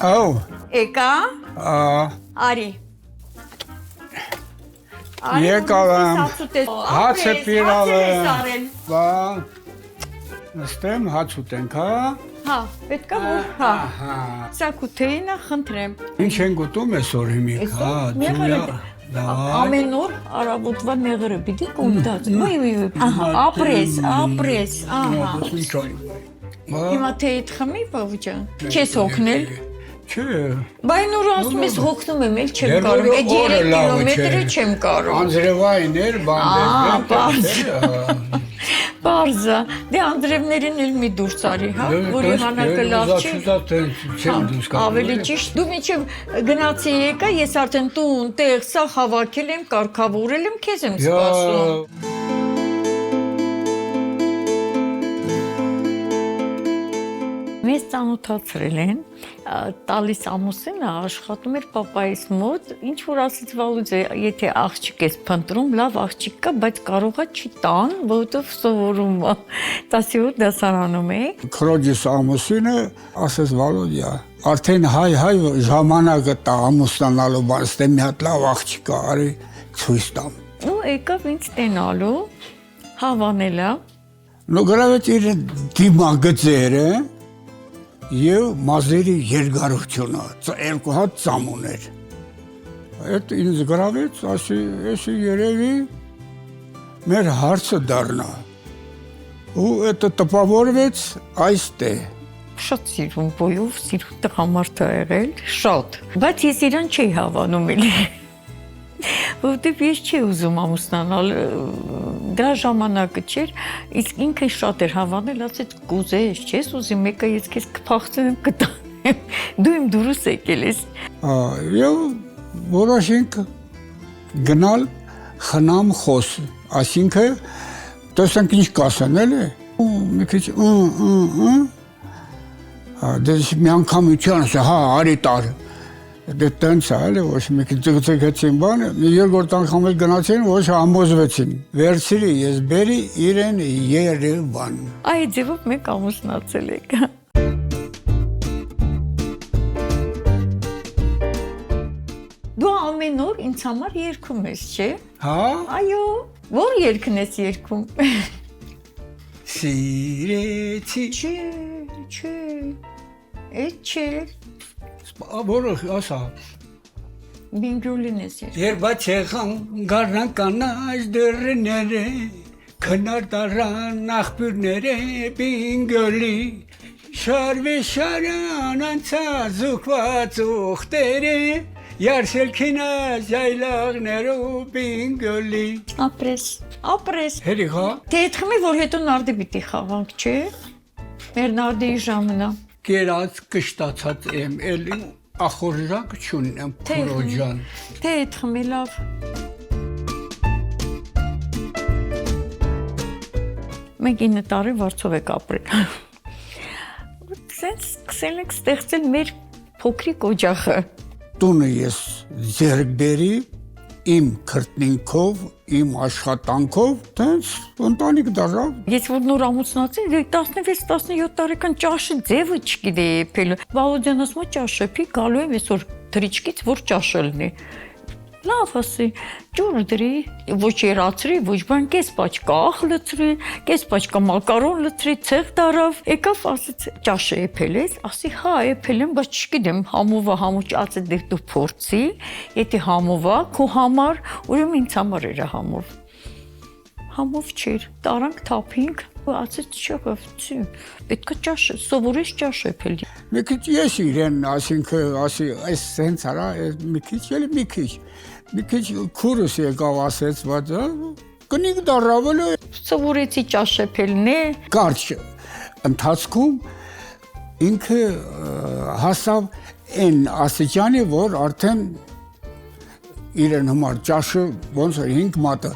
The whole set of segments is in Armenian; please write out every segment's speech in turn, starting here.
Oh. Եկա։ Արի։ Եկալամ։ Հաց է պիրալ եմ։ Բան։ Նստեմ, հաց ուտենք, հա։ Հա, պետք է որ, հա։ Սա կութեին է, խնդրեմ։ Ինչ ենք ուտում այսօր հիմիկ, հա, ջուլիա։ Ամեն օր առավոտվա մեղրը պիտի կուտած։ Ահա, ապրես, ահա։ Հիմա թեյդ խմի, բավուջան։ Չես հոգնել։ Չէ։ Բայն որ ասում ես հոգնում եմ, էլ չեմ կարող։ Այդ 3 կիլոմետրը չեմ կարող։ Անձրևային էր, բան Բարզա, դե անդրևներին էլ մի դուրս արի, հա, որ իհանակը լավ չի։ Ավելի ճիշտ, դու միջև գնացի եկա, ես արդեն տուն, տեղ, սա հավաքել եմ, կարգավորել եմ, քեզ եմ սպասում։ Մեզ ծանոթացրել են, տալիս ամուսինը աշխատում էր պապայիս մոտ, ինչ որ ասեց Վալուձե, եթե աղջիկ ես փնտրում, լավ աղջիկ կա, բայց կարողա չի տան, որովհետև սովորում է, 17 դասարանում է։ Քրոջիս ամուսինը ասեց Վալուդյա, արդեն հայ ժամանակը տա ամուսնանալու, բայց դե մի հատ լավ աղջիկ կա, արի ցույց տամ։ Ու եկավ ինձ տենալու, հավանելա։ Նո գրավեց իր դիմագծերը և մազերի երկարությունը, երկու հատ ծամ ուներ։ Այդ ինձ գրավեց, ասի, էսի երևի մեր հարցը դառնա։ Ու այդ տպավորվեց այստեղ։ Շատ սիրուն բոյով, սիրուն տղամարդ է եղել, շատ։ Բայց ես իրան չի հավանում էլի։ Որովհետև ես չի ուզում ամուսնանալ, դրա ժամանակը չէր, իսկ ինքը շատ էր հավանել, ասեց կուզես, չես ուզի, մեկը ես քեզ կփախցնեմ, կտանեմ, դու իմ դուրս եկել ես։ Եվ որոշենք գնալ խնամ խոս, այսինքն տեսանք ինչ կասեն, էլի, մի քիչ դες մի անգամ իջան, հա, արի տար։ Դե տենց է, էլի, ոչ մի քիչ ձգեցին բանը, մի երկրորդ անգամ էլ գնացին, ոչ համոզվեցին։ Վերցրի, ես բերի իրեն Երևան։ Այդ ձևով մենք ամուսնացել ենք։ Դու ամեն օր ինձ համար երգում ես, չէ։ Հա։ Այո, որ երգն ես երգում։ Սիրեցի։ Չէ, այդ չէ։ Որը ասա։ Բինգյոլին ես երգում։ Երբաց եղան գարնան կանաչ դռները, քնար տարան աղբյուրները բինգյոլի, շարվե շարան անցած ուղված ուղտերը, Յարսել քինաս յայլաղներով բինգյոլի։ Ապրես։ Հերիք հա։ Թե այդ խմի, որ հետո նարդի պիտի խաղանք, չէ։ Մեր նարդիի ժամն է։ Կերած կշտացած եմ, էլի ախորժակ չունեմ, քրոջան։ Թե այդ խմի լավ։ Մենք 9 տարի վարձով եք ապրել։ Սենց սկսել ենք ստեղծել մեր փոքրիկ օջախը։ Տունը ես ձեռք բերի, իմ քրտնինքով, իմ աշխատանքով, տենց ընտանիք դառավ։ Ես որ նոր ամուսնացի, 16-17 տարեկան ճաշի ձևը չգիտեի եփել։ Վալոդյան ասում է ճաշեփի, գալու եմ այսօր թրիչկից, որ ճաշը լինի։ Լավ ասի, ջուր դրի, ոչ երացրի, ոչ բան, կես պաչկա աղ լցրի, կես պաչկա մակարոն լցրի, ցեղ դարավ, եկավ ասեց ճաշը եփել ես, ասի հա եփել եմ, բայց չգիտեմ, համովա համոճած է դե դու փորձի, եթե համովա քո համար, ուրեմն ինձ համար էր համով։ Համով չէր, տարանք թափինք, ասեց չկա, պետք է ճաշը, սովորես ճաշ եփել։ Մի քիչ ես իրեն, ասինքն, ասի, այս սենց արա, մի քիչ էլի մի քիչ քուրս եկավ ասեց, բայց կնիկ դառավ էլ սովորեցի ճաշ եփելն է։ Կարճ ընթացքում ինքը հասավ այն աստիճանի, որ արդեն իրեն համար ճաշը ոնց էր 5 մատը։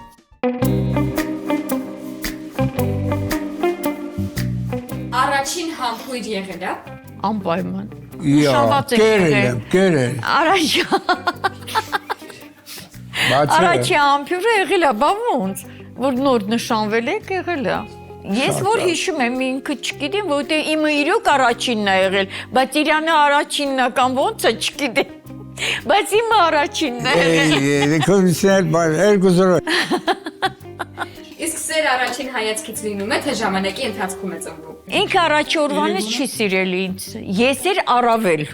Առաջին համբույր եղել է։ Անպայման։ Կերել։ Առաջի ամփյուրը եղել է, բա ոնց, որ նոր նշանվել եք եղել է։ Ես որ հիշում եմ ինքը չգիտեմ, որտեղ իմը իրոք առաջինն է եղել, բայց Իրանը առաջինն է կամ ոնց է չգիտեմ։ Բայց իմը առաջինն է եղել։ Կոմիսիան բան 2-0։ Իսկ սեր առաջին հայացքից լինում է, թե ժամանակի ընթացքում է ծնվում։ Ինքը առաջի օրվանից չի սիրել ինձ։ Ես էր առավել։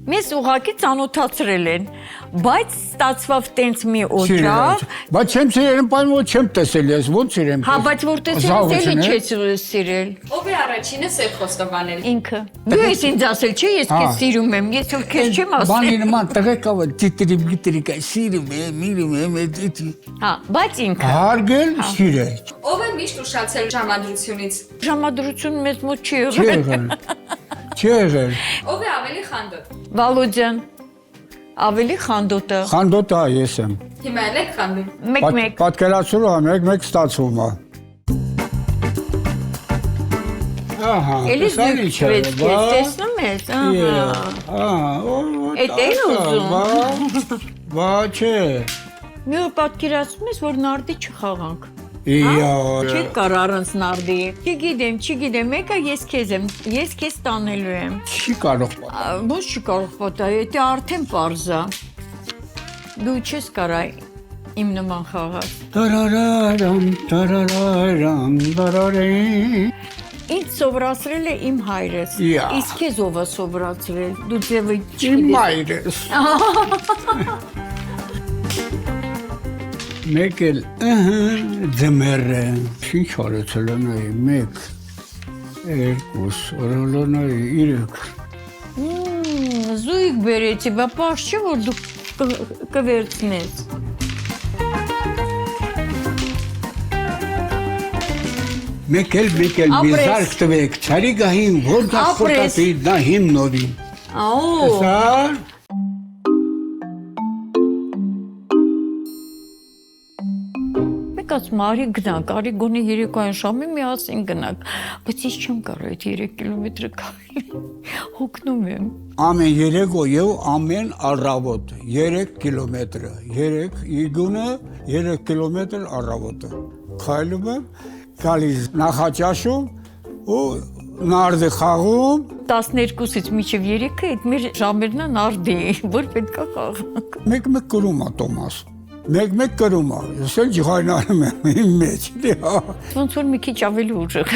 Մեզ ուղղակի ծանոթացրել են, բայց ստացվավ տենց մի օջախ։ Բայց չեմ սիրել, բան ոչ չեմ տեսել ես, ոնց սիրեմ։ Հա, բայց որ տեսել էլի չես սիրել։ Ով է առաջինը Սեր Խոստովանել։ Ինքը։ Դու ես ինձ ասել, չէ, ես քեզ սիրում եմ, ես ով քեզ չեմ ասել։ Բանի նման տղեկավ տիտրի սիրում եմ, միրում եմ, Հա, բայց ինքը։ հարգել, սիրել։ Ով է միշտ ուշացել ժամադրությունից։ Ժամադրություն մեզ մոտ չի Չի եղել։ եղել։ Չի եղել։ Ով է ավելի խանդոտ։ Վալոդյան։ Ավելի խանդոտը։ Խանդոտա ես եմ։ Հիմա էլ եք խանդում։ Մեկ-մեկ։ Պատկերացրու հա, մեկ ստացվում է։ Ահա, Էլի սա ինչ է, զույգ քեզ տեսնում ես, ահա։ Էդ էլ ուզում։ Բա չէ։ Մի օր պատկերացնում ես, որ նարդի չխաղանք։ Իա։ Չի կար առանց նարդի։ Չգիտեմ, մեկը ես քեզ տանելու եմ։ Չի կարող։ Ոչ չի կարող պատահի, դա արդեն պարզա։ Դու չես կարա իմ նման խաղալ։ Տարարարամ, տարարարամ։ Ինձ սովորացրել է իմ հայրս։ Իսկ քեզ ով է սովորացրել։ Դու ձևը Իմ մայրս։ Մեկ էլ ձմերը, ինչ արեցել են այ, 1, 2, օրոլոն այ, 3։ Զույգ բերեցի, բա պարզ չէ, որ դու կվերցնես։ Մեկ էլ մի զարկ տվեք, չարի գահին, որ դա խոտատի, դա հիմ նորին։ Աո։ Սա։ Մեկած մարի գնանք, արի գոնի երեկոյան շամի միասին գնանք, բայց ես չեմ կարող այդ 3 կիլոմետրը քայլել, հոգնում եմ։ Ամեն երեկո եւ ամեն առավոտ 3 կիլոմետր, 3 իգունը 3 կիլոմետր առավոտը։ Քայլում եմ, գալիս Նախաճաշում ու նարդի խաղում 12-ից մինչև 3-ը այդ մեր ժամերն է նարդի, որ պետքա խաղանք։ Մեկ կրում է Տոմաս։ Մեկ կրում է, ես էլ ջղայնանում եմ իմ մեջ, դիա։ Ոնց որ մի քիչ ավելի ուժեղ։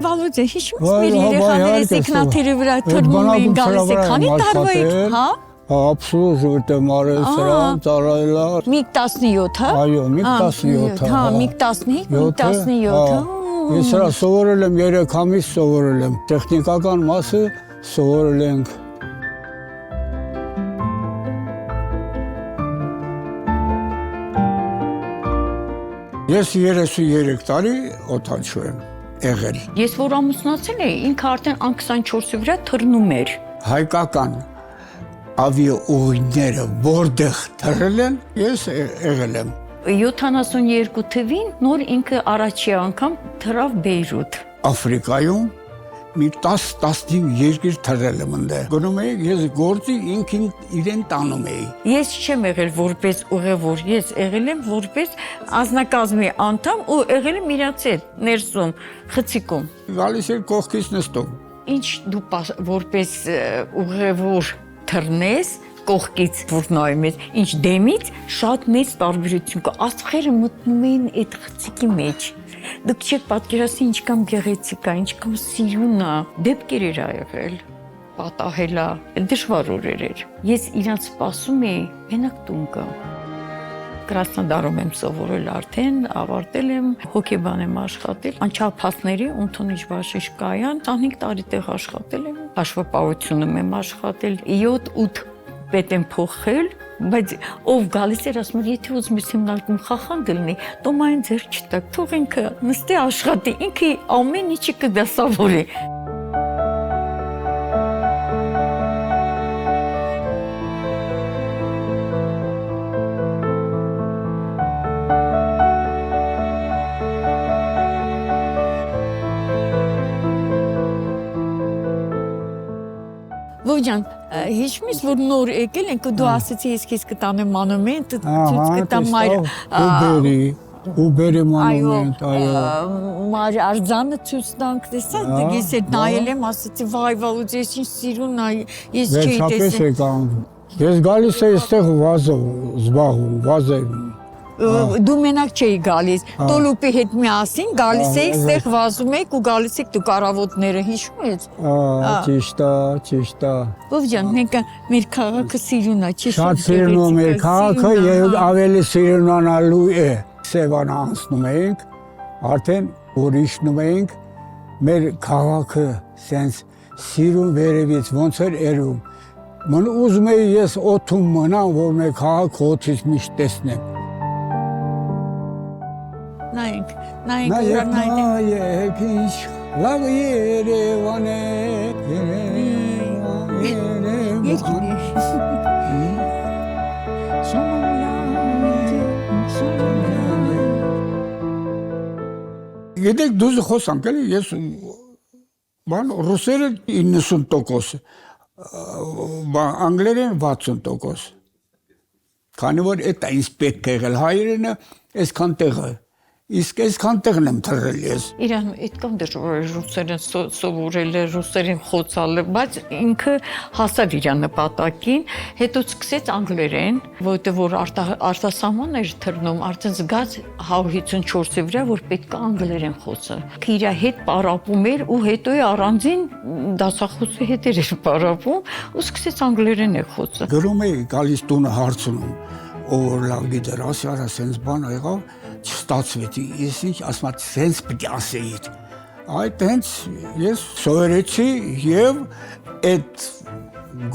Վալոդե, հիշում ես մեր երեխաները սեքնաթերի վրա թռնում էին գալիս է, քանի տարվա եք, հա? Աբսուրդ ուտեմ արել սրան, ծառայելա։ Միգ 17, հա? Այո, միգ 17, հա, միգ 15, միգ 17, Ես սրա սովորել եմ 3 ամիս սովորել եմ, տեխնիկական մասը սովորել ենք։ Ես 33 տարի օդաչու եմ եղել։ Ես որ ամուսնացել էի, ինքը արդեն ան 24-ի վրա թռնում էր։ Հայկական ավիաուղիները որտեղ թռել են, ես եղել եմ։ 72 թվին նոր ինքը առաջի անգամ թռավ Բեյրութ։ Աֆրիկայում մի 10-15 երկիր թռել եմ ընդեղ։ Գնում էի, ես գործի ինքին իրեն տանում էի։ Ես չեմ եղել որպես ուղևոր, ես եղել եմ որպես անձնակազմի անդամ ու եղել եմ իրաց հետ ներսում, խցիկում։ Գալիս էր կողքից նստում։ Ինչ դու որպես ուղևոր թռնես կողքից որ նայում ես, ինչ դեմից շատ մեծ տարբերություն կա։ Աստղերը մտնում էին այդ խցիկի մեջ։ Դուք չեք պատկերացնի ինչքան գեղեցիկ է, ինչքան սիրուն է։ Դեպքեր էր եղել, պատահելա, դժվար օրեր էր։ Ես իրանց սպասում էի, մենակ տուն գամ։ Կրասնոդարում եմ սովորել արդեն, ավարտել եմ, հոգեբան եմ աշխատել, անչափահասների ընդունիչ բժշկայան, 25 տարի տեղ աշխատել եմ, հաշվապահությունում եմ աշխատել, 7-8 պետ եմ փոխել, բայց ով գալիս էր ասում, եթե ուզում ես հիմնականում խախանդ լինի, տոմային ձեր չտակ, թող ինքը նստի աշխատի, ինքը ամեն ինչը կդասավորի։ Վոյջան, Հիշում ես որ նոր եկել ենք ու դու ասացի ես քեզ կտանեմ մանումենտ ցույց կտամ մայր Ուբերի մանումենտ, այո։ Մայր արձանը ցույց տանք տեսա ես այդ նայել եմ ասացի վայ վաղուց ես ինչ սիրուն այ ես չէի տեսել։ Ես գալիս էի այստեղ վազով զբաղվում, վազել։ Դու մենակ չէի գալիս, Տոլուպի հետ միասին գալիս էիք, այստեղ վազում եք ու գալիս եք դու կարավոտները, հիշում ես։ Ճիշտ է։ Բովջան, մենք մեր քաղաքը սիրուն է, չի Շատ սիրուն է մեր քաղաքը եւ ավելի սիրունանալու է։ Սևան անցնում ենք, արդեն ուրիշնում ենք մեր քաղաքը սենց սիրուն վերևից ոնց էր երում։ Ման ուզում էի ես օդում մնամ, որ մեր քաղաքը օդից միշտ տեսնեմ։ Նայենք, նայեք ինչ լավ Երևան է, Գիտեք դուզ խոսանք էլի, ես ռուսերը 90%, անգլերեն 60%, քանի որ էդ ինձ պետք է եղել հայերենը այսքան տեղը, իսկ այսքան տեղն եմ թռել ես։ Իրան այդքան դժվար է ռուսերեն սովորել է, ռուսերեն խոսալ, բայց ինքը հասավ իր նպատակին, հետո սկսեց անգլերեն, որտեղ որ արտասահման էր թռնում, արդեն զգաց 154-ի վրա, որ պետք է անգլերեն խոսա։ Իր հետ պարապում էր ու հետո առանձին դասախոսի հետ էր պարապում ու սկսեց անգլերեն է խոսել։ Գրում էի գալիս տունը հարցնում, ով լավ գիտեր, ասի արա սենց բան եղավ, չստացվեց, ես ինչ ասում եմ, սենց պիտի ասեի։ Այդ հենց ես սովորեցի եւ այդ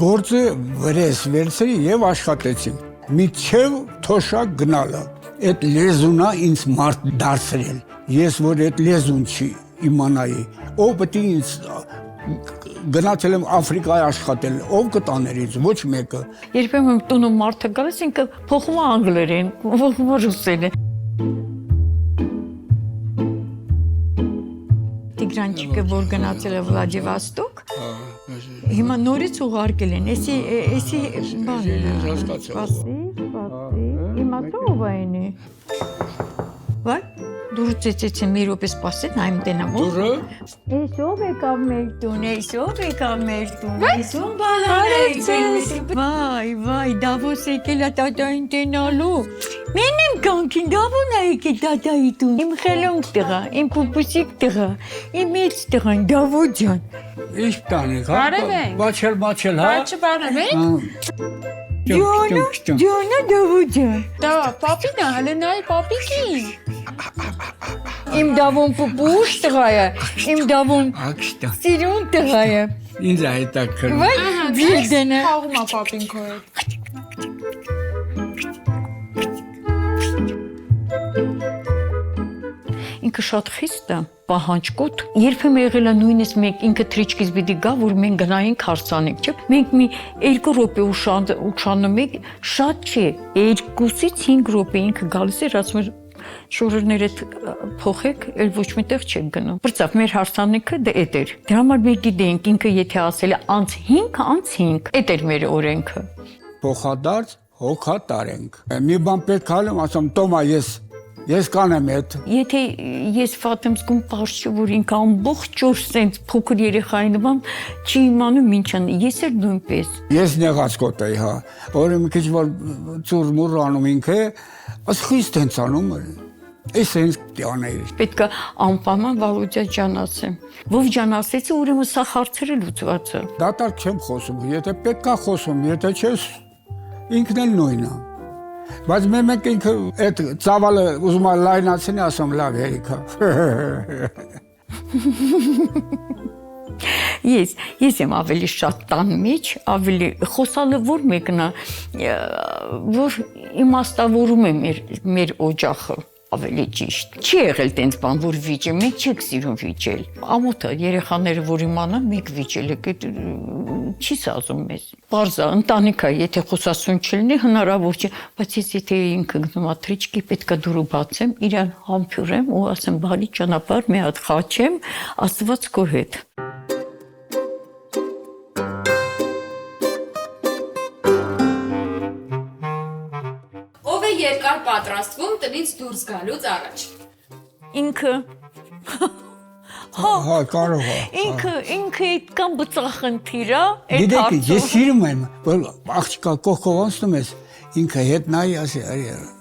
գործը վրես վերցրի եւ աշխատեցի։ Մինչև թոշակ գնալը, այդ լեզունա ինձ մարդ դարձրել։ Ես որ այդ լեզուն չի իմանայի, ով պետք է ինձ գնացել եմ Աֆրիկայի աշխատել, ով կտաներ ինձ, ոչ մեկը։ Երբեմն տունը մարդը գալիս ինքը փոխում է անգլերեն, փոխում է ռուսերեն։ Տիգրանչիկը որ գնացել է Վլադիվոստոկ, հիմա նորից ուղարկել են, էսի բանը։ Իմացա ով այն է։ Վայ, դուրը ծեծեցին մի րոպե սպասել, նայում տենամ ով։ Դուրը։ Էս ով եկավ մեր տուն, էս ով եկավ մեր տուն, էս ում բալարեցես։ Վայ, Դավոս եկել է տատային տենալու։ Մեն եմ կանքին, Դավոն է եկել տատայի տուն։ Իմ խելոնք տղա, իմ պուպուսիկ տղա, իմ մեծ տղան, Դավո ջան։ Ինչ տանեք, հա։ Բարևենք։ Բաչել, հա։ Բաչը բարևենք։ Ջոնա Դավո ջան։ Դա պապին է, հələ նայ պապիկին։ Իմ Դավոն պուպուշ տղա է, իմ Դավոն սիրուն տղա է։ Ինձ հետաքրքրում։ Վայ, դիլդենը։ Խաղում է պապին քո հետ։ Ինքը շատ խիստ է, պահանջկոտ, երբեմն եղել է նույնիսկ մենք ինքը թրիչկից պիտի գա, որ մենք գնայինք հարցանենք, չէ՞։ Մենք մի 2 րոպե ուշանում ենք, շատ չէ, 2-ից 5 րոպե ինքը գալիս էր, ասում էր շորերները փոխեք, էլ ոչ միտեղ չեք գնում։ Բրծավ մեր հարսանիքը դա էդ էր։ Դրա համար մենք գիտենք ինքը եթե ասել է անց 5, էդ էր մեր օրենքը։ Փոխադարձ հոգատար ենք։ Մի բան պետք է ալեմ, ասում Տոմա ես կանեմ այդ։ Եթե ես ֆատեմ զգում պարզ չէ, որ ինքը ամբողջ օր սենց փոքր երեխայի նման չի իմանում ինչ անի, ես էլ նույնպես։ Ես նեղացկոտ էի, հա, որ մի քիչ որ ծուրմուր անում ինքը, աս խիստ հենց անում էր։ Ես հենց տյանեի։ Պետք է անպայման Վալոդյա ջան ասեմ։ Ով ջան ասեցի, ուրեմն սա հարցերը լուծված է։ Դատարկ չեմ խոսում, եթե պետք է խոսում, եթե չես, ինքն էլ նույնն է։ Բայց մենք ինքը այդ ծավալը ուզում է լայնացնի, ասում լավ հերիքա։ Ես եմ ավելի շատ տան մեջ, ավելի խոսալը որ մեկն է, որ իմաստավորում է մեր օջախը ավելի ճիշտ։ Չի եղել տենց բան, որ վիճը, մենք չեք սիրում վիճել։ Ամոթը երեխաները որ իմանան, մեկ վիճել եք, չի սազում մեզ։ Պարզա, ընտանիք է, եթե խոսասուն չլինի, հնարավոր չէ, բայց ես եթե ինքը գնում աթրիչկի պետք է դուրը բացեմ, իրան համբուրեմ ու ասեմ բարի ճանապարհ, մի հատ խաչեմ, Աստված քո հետ։ երկար պատրաստվում տնից դուրս գալուց առաջ։ Ինքը Հա, կարող է։ ինքը այդքան բծախնդիր է, այդ Գիտեք, հարցը։ ես սիրում եմ, որ աղջիկա կողքով անցնում ես, ինքը հետ նայի ասի,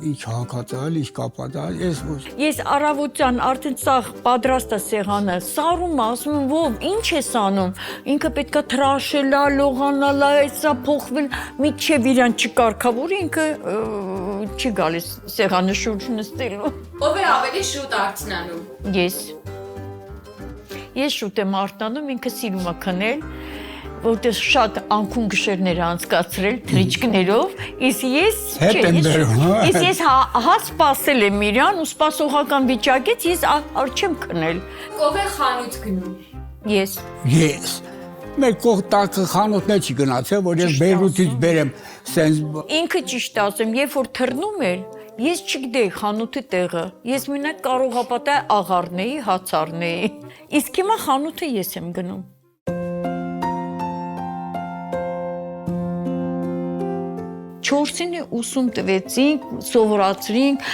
ինչ հակածալ, ինչ կապատալ, ես ոչ։ Ես առավոտյան արդեն սաղ պատրաստ է սեղանը, սարում ասում եմ, ով, ինչ ես անում, ինքը պետքա թրաշելա, լողանալա, այսա փոխվել, միջև իրան չկարգավորի, ինքը չի գալիս սեղանը շուրջ նստելու։ Ով է ավելի շուտ արթնանում։ Ես շուտ եմ արթնանում, ինքը սիրում է քնել, որտեղ շատ անքուն գիշերներ անցկացրել թրիչկներով, իսկ ես հա սպասել եմ իրան ու սպասողական վիճակից ես չեմ քնել։ Ով է խանութ գնում։ Ես։ Մեր կողք տակը խանութներ չի գնացել, որ ես Բեյրութից բերեմ սենց։ Ինքը ճիշտ ասեմ, երբ որ թռնում էր, ես չգիտեի խանութի տեղը, ես մենակ կարող ապատա աղարնեի, հացառնեի, իսկ հիմա խանութը ես եմ գնում։ 4-ին ուսում տվեցինք, սովորացրինք,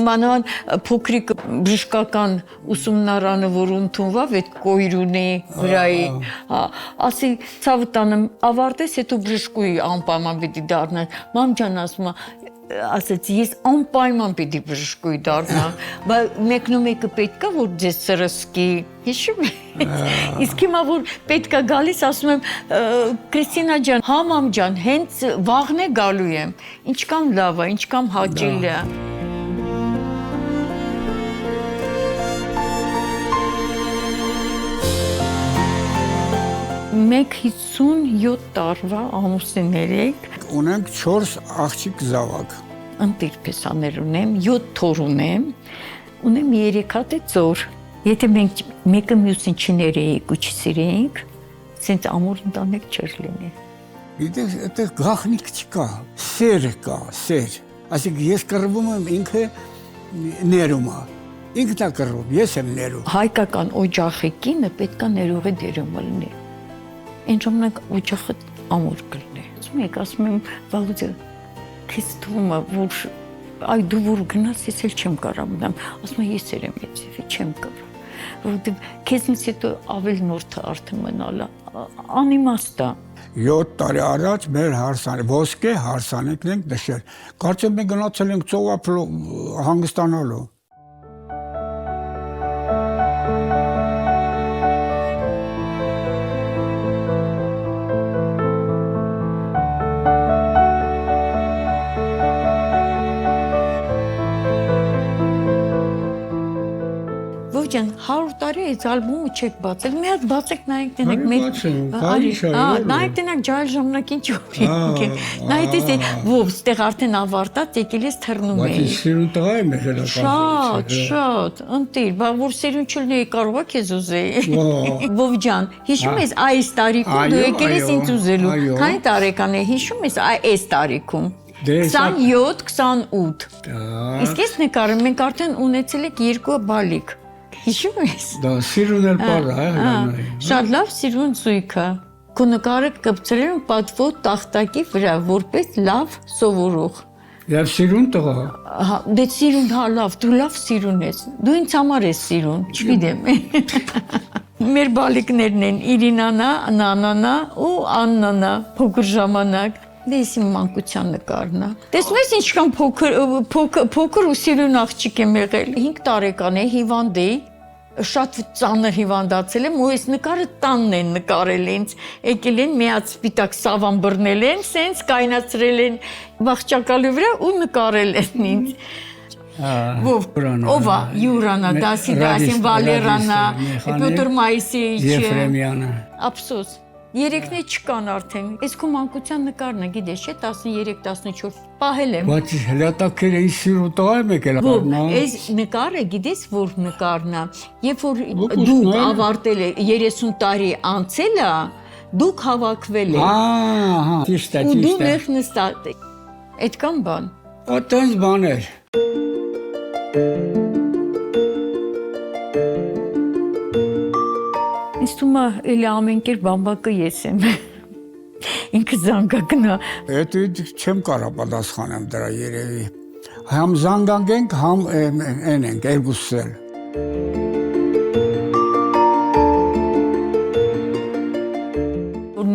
մանավան փոքրիկ բժշկական ուսումնարանը, որ ընդունվավ այդ Կոյրունի վրայի, ասի ցավը տանը ավարտես, հետո բժշկուի անպայման պիտի դառնաս։ Մամ ջան ասում է, ասաց ես անպայման պիտի բժշկուի դառնամ, բայց մեկնումեկը պետքա որ ձեզ սրսկի, հիշում եք։ Իսկ հիմա որ պետքա գալիս, ասում եմ Կրիստինա ջան, հա մամ ջան, հենց վաղն է գալու եմ, ինչքան լավ է, ինչքան հաճելի է։ Մեկ 57 տարվա ամուսիններ ենք։ Ունենք 4 աղջիկ զավակ։ Ընտիր փեսաներ ունեմ, 7 թոռ ունեմ 3 հատ ծոր։ Եթե մենք մեկը մյուսին չներեինք ու չսիրեինք, ցենց ամուր ընտանիք չէր լինի։ Գիտես, այդտեղ գաղտնիք չկա, սեր կա, սեր։ Այսինքն ես կռվում եմ, ինքը ներում է։ Ինքն է կռվում, ես եմ ներում։ Հայկական օջախի կինը պետքա ներողի դերում լինի։ Այն ժամանակ օջախը ամուր կլինի։ Ասում եմ, Վալուձա, քեզ թվում է, որ այ դու որ գնաս, ես էլ չեմ կարող մնամ։ Ասում եմ, ես երեմ եթեւի չեմ կարող։ Որովհետև քեզնից հետո ավելի նորթը արդեն մնալա, անիմաստ է։ 7 տարի առաջ մեր ոսկե հարսանեկն ենք նշել։ Կարծեմ մենք գնացել ենք ծովափ հանգստանալու։ Ջան, 100 տարի է ալբոմը չեք բացել, մի հատ բացեք նայեք տնեք նայեք տնեք ջայլ ժամանակին չորինք է, նայեք տեսեք, ով ստեղ արդեն ավարտած եկել ես թռնում էի։ Բայց սիրուն տղա եմ եղել Շատ, ընտիր, բա որ սիրուն չլինեի կարող է քեզ ուզեի։ Վով ջան, հիշում ես այս տարիքում դու եկել ես ինձ ուզելու, քանի տարեկան է, հիշում ես այս տարիքում 27-28։ Իսկ ես նկարում, մենք արդեն ունեցել ենք 2 բալիկ։ Հիշում ես։ Դա սիրուն էլ պար է, Շատ լավ սիրուն զույգ է։ Քո նկարը կպցրել եմ պատվո տախտակի վրա, որպես լավ սովորող։ Եվ սիրուն տղա։ Դե սիրուն, հա լավ, դու լավ սիրուն ես։ Դու ինձ համար ես սիրուն, չգիտեմ։ Մեր բալիկներն են Իրինանա, Նանանա ու Աննանա, փոքր ժամանակ։ Դե ես իմ մանկության նկարն է։ Տեսնում ես ինչքան փոքր ու սիրուն աղջիկ եմ եղել։ 5 տարեկան է, հիվանդ էի, շատ ծանր հիվանդացել եմ ու այս նկարը տանն են նկարել ինձ։ Եկել են միած սպիտակ սավան բռնել են, սենց կայնացրել են բաղճակալի վրա ու նկարել են ինձ։ Ովա, Յուրանա, Դասին Վալերանա, Պյոտր Մայսեիչը, Եֆրեմյանը։ Ափսոս։ Երեքն չկան արդեն։ Այս քո մանկության նկարն է, գիտես, չէ, 13-14 պահել եմ։ Բայց հլատակերը ի սիրու տղա եմ եկել ապարնա։ Այս նկարը գիտես որ նկարն է, երբ որ դուք ավարտել եք 30 տարի անցել է, դուք հավաքվել եք։ Ահա, ճիշտ է, Ու դու ճիշտ է։ մեղ նստած եք։ Այդքան բան։ Այդտենց բաներ։ Ինձ թվում է էլի ամեն կերպ բամբակը ես եմ։ Ինքը զանգակն է։ Էդ չեմ կարող պատասխանեմ դրա երևի։ Համ զանգանք ենք, համ են ենք, երկուսս էլ։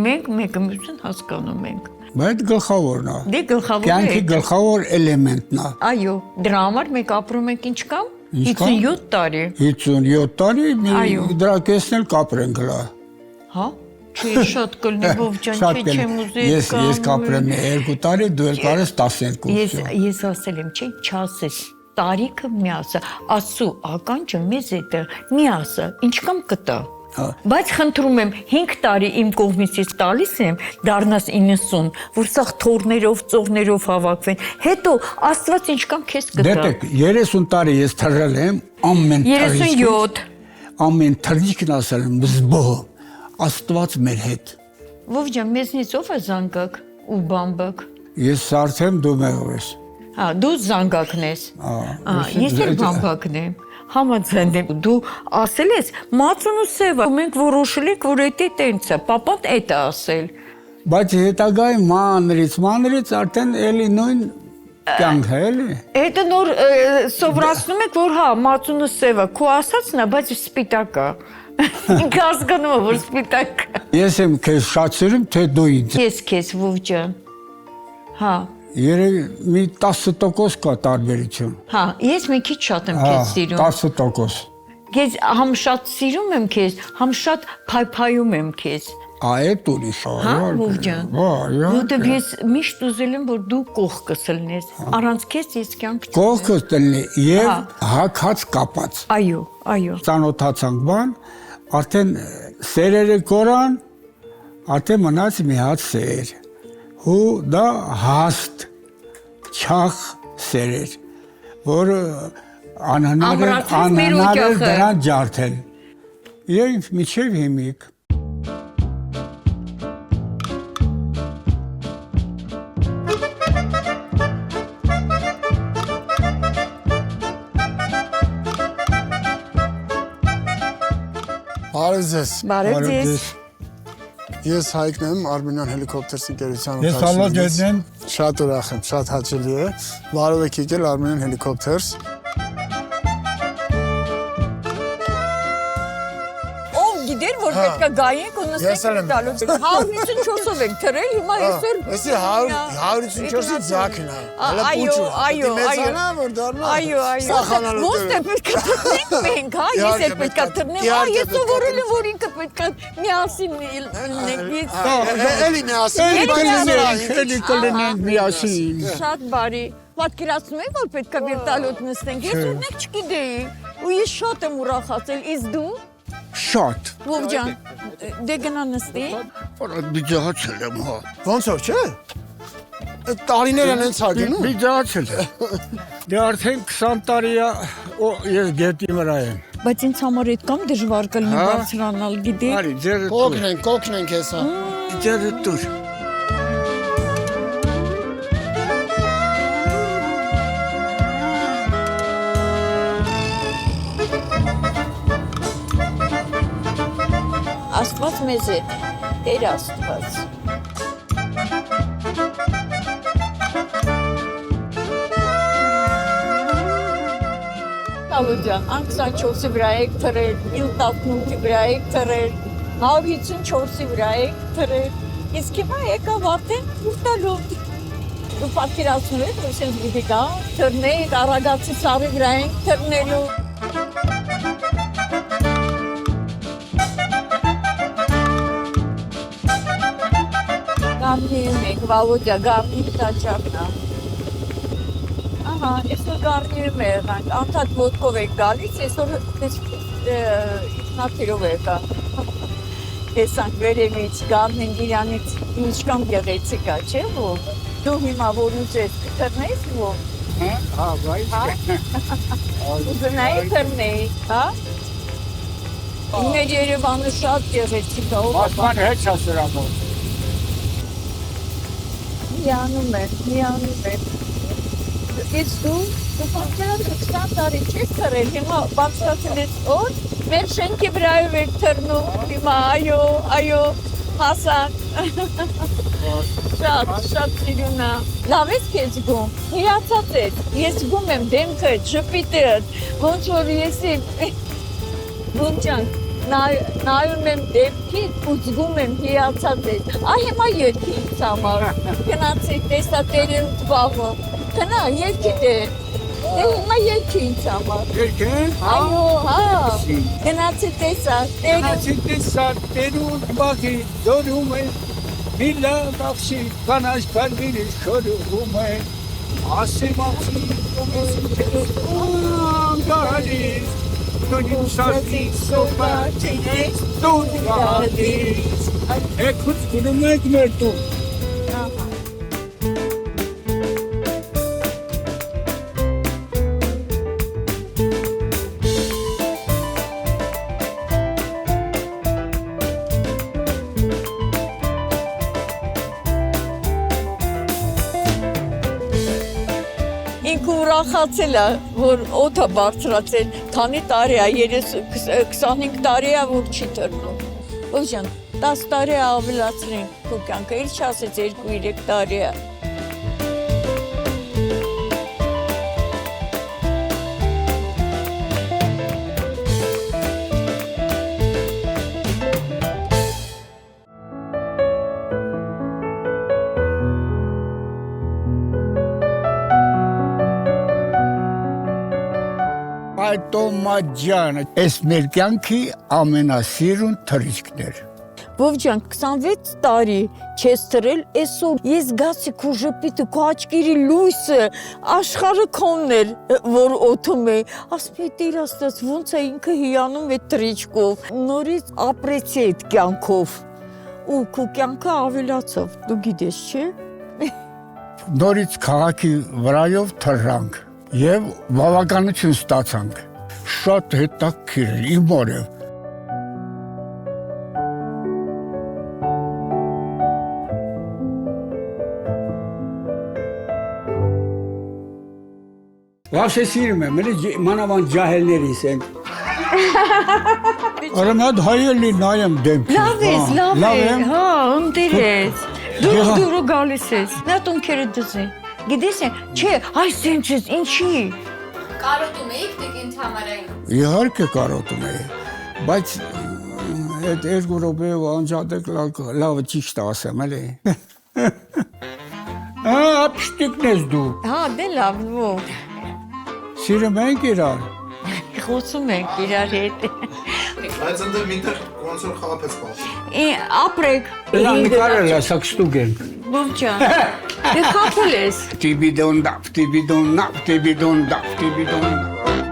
Մենք մեկը մյուսին հասկանում ենք։ Բայց գլխավորն է։ Դե գլխավոր Կյանքի է։ գլխավոր էլեմենտն է։ Այո, դրա համար մենք ապրում ենք ինչքան։ Ինչքան? 57 տարի։ 57 տարի Այո։ դրա կեսն էլ կապրեն գլա։ Հա? Չի շատ կլինի ովջան, չի չեմ ուզի։ Ես կապրեմ 2 տարի, դու էլ կարես 12։ Ես ասել եմ, չէ, չասես։ Տարիքը մի ասա, ասու ականջը մեզ հետը մի ասա, ինչքան կտա։ Բայց խնդրում եմ 5 տարի իմ կողմից տալիս եմ, դառնաս 90, որ սա թորներով, ծողներով հավաքվեն։ Հետո Աստված ինչքան քեզ կտա։ Դեպեք 30 տարի ես թռել եմ, ամեն 37։ ամեն թռիչքն ասել եմ զբոհ, Աստված մեր հետ։ Ովջան, մեզնից ով է զանգակ ու բամբակ։ Ես սարթեմ, դու մեղով ես։ Հա, դու զանգակն ես։ Ես էլ բամբակն եմ։ Համաձայն եմ, դու ասել ես մածուն ու սևա, մենք որոշել ենք, որ էդ է տենց է, պապան էդ է ասել։ Բայց հետագայում մանրից արդեն էլի նույն կյանք է, էլի։ Հետը նոր սովորացնում եք, որ հա, մածուն ու սևա, քո ասածն է, բայց սպիտակ է։ Ինքը հասկանում է, որ սպիտակ է։ Ես եմ քեզ շատ սիրում, թե դու ինձ։ Ես քեզ ովջան։ Հա։ Երևի մի 10% կա տարբերություն։ Հա, ես մի քիչ շատ եմ քեզ սիրում։ 10%։ Ես համ շատ սիրում եմ քեզ, համ շատ փայփայում եմ քեզ։ Այդ ուրիշ է։ Հա, ովջան։ Որտեւ ես միշտ ուզել եմ, որ դու կողքս լնես։ Առանց քեզ ես կյանք չունեմ։ Կողքս տնի եւ հակած կապած։ Այո, այո։ Ծանոթացանք բան, արդեն սերերը կորան, արդեն մնաց մի հատ սեր։ Ու դա հաստ չախ սերեր, որ անհնար էր դրան ջարդել։ Եվ միջև հիմիկ։ Բարև ձեզ։ Բարև ձեզ։ Ես Հայկն եմ, Armenian Helicopters ընկերության Ես Ալաջեդն եմ։ Շատ ուրախ եմ, շատ հաճելի է։ Բարև եք եկել Armenian Helicopters։ Գիտեր, որ պետք է գայենք ու նստենք տալու։ 154-ով ենք թրել, հիմա այսօր։ Էսի 154-ի ձակն է։ Այո, մեծանա, որ դառնա։ Այո։ Ոնց է պետք է թռնենք մենք, հա? Ես էլ պետք է թռնեմ։ Ես սովորել եմ, որ ինքը պետք է միասին լինենք։ Էլի միասին։ Էլի կլինենք միասին։ Շատ բարի։ Պատկերացնում եք, որ պետք է վերտալոտ նստենք։ Ես ունեք չգիտեի։ Ու ես շատ եմ ուրախացել։ Իսկ դու։ Շատ։ Ովջան, դե գնա նստի։ Բիջացել եմ, հա։ Ոնց որ չէ։ Այդ տարիները հենց ա գնում։ Բիջացել է։ Դե արդեն 20 տարի է, ես գետի վրա եմ։ Բայց ինձ համար այդքան դժվար կլինի բարձրանալ, գիտեք։ Արի, ձերը Կոկնենք հեսա։ Ձերը տուր։ Աստված մեզ հետ, Տեր Աստված։ Ալուջան, 24-ի վրա եք թրել, 18-ի վրա եք թրել, 154-ի վրա եք թրել, իսկ հիմա եկավ արդեն ուտալոտ։ Դու պատկերացնում եք, որ սենց գիտի կա, թրնեիք, Արագածի սարի վրա ենք թրնելու։ Գարնիում ենք, Վալոդյա, գարնի տաճարն է։ Ահա, այսօր գարնիում է եղանք, անդադ ոտքով եք գալիս, այսօր իքնաթիրով եկան։ Տեսանք վերևից, գարնին իրանից ինչքան գեղեցիկ է, չէ՞ որ։ Դու հիմա որ ուզես կթռնես որ։ Հա, բայց։ Ուզենայի թռնեի, հա։ Մեր Երևանը շատ գեղեցիկ է, ով Ասման հետ չասրամոտ։ Միանում է։ Իսկ դու պատկերացրու 20 տարի չես թռել, հիմա բարձրացել ես օր, մեր շենքի վրայով եք թռնում, հիմա այո, հասանք։ Շատ սիրուն է։ Լավ ես քեզ զգում։ Հիացած ես։ Ես զգում եմ դեմքը, շփիտը, ոնց որ ես ոնցան նայում եմ դեպքից ու զգում եմ հիացած ես։ Այ հիմա երկի ինձ համար։ Գնացի տեսա տերին զբաղվում։ Գնա երկի դեր։ Հիմա երկի ինձ համար։ Երկեն, հա։ Այո, հա։ Գնացի տեսա տերին։ Գնացի տեսա տերուն բախի դորում է։ Միլա բախշի կանաչ բարբիրի շորում է։ Ասեմ ախի անգարիս Դոնիմ սարդի սոպատինես դունգադիս Էքուց գնում եք մեր տուն Ինքը ուրախացել է, որ օդը բարձրացել, քանի տարի է, 25 տարի է, որ չի տրվում։ Ոչան, 10 տարի է ավելացրին քո կյանքը, էլ չասեց 2-3 տարի է։ Այդ Տոմաջանը, այս մեր կյանքի ամենասիրուն թռիչքներ։ Բովջան, 26 տարի չես տրել, այսօր ես գացի քո ժպիտը, քո աչքերի լույսը, աշխարհը քոնն էր, որ օդում է։ Ասում եմ, Տեր Աստված, ոնց է ինքը հիանում է թռիչքով։ Նորից ապրեցի այդ կյանքով։ Ու քո կյանքը ավելացավ, դու գիտես, չէ՞։ Նորից քաղաքի վրայով թռանք եւ բավականություն ստացանք։ Շատ հետաքրքիր էր իմ օրը։ Վաշե սիրում եմ, մանավանդ ջահելներից են։ Արամատ հայելի նայեմ դեմքի։ Լավ ես, լավ է, հա, ընտիր ես։ Դուրը գալիս ես, նա տունքերը դզի։ Գիտես է, չէ, այս սենց ես, ինչի։ Կարոտում էիք տիկին Թամարային։ Իհարկե կարոտում էի, բայց այդ 2 րոպեով անջատեք լավը ճիշտ ասեմ, էլի։ Ապշտիկն ես դու։ Հա, դե լավ, ո։ Սիրում ենք իրար։ Խոսում ենք իրար հետ։ Բայց ընդ մինտեղ ոնց որ խաղապեց պահում։ Ապրեք։ Նկարել է, սակ ստուգ ենք։ Բովջան, դե խապել ես։ Տիբիդոն դապ, տիբիդոն նապ, տիբիդոն դապ, տիբիդոն նապ։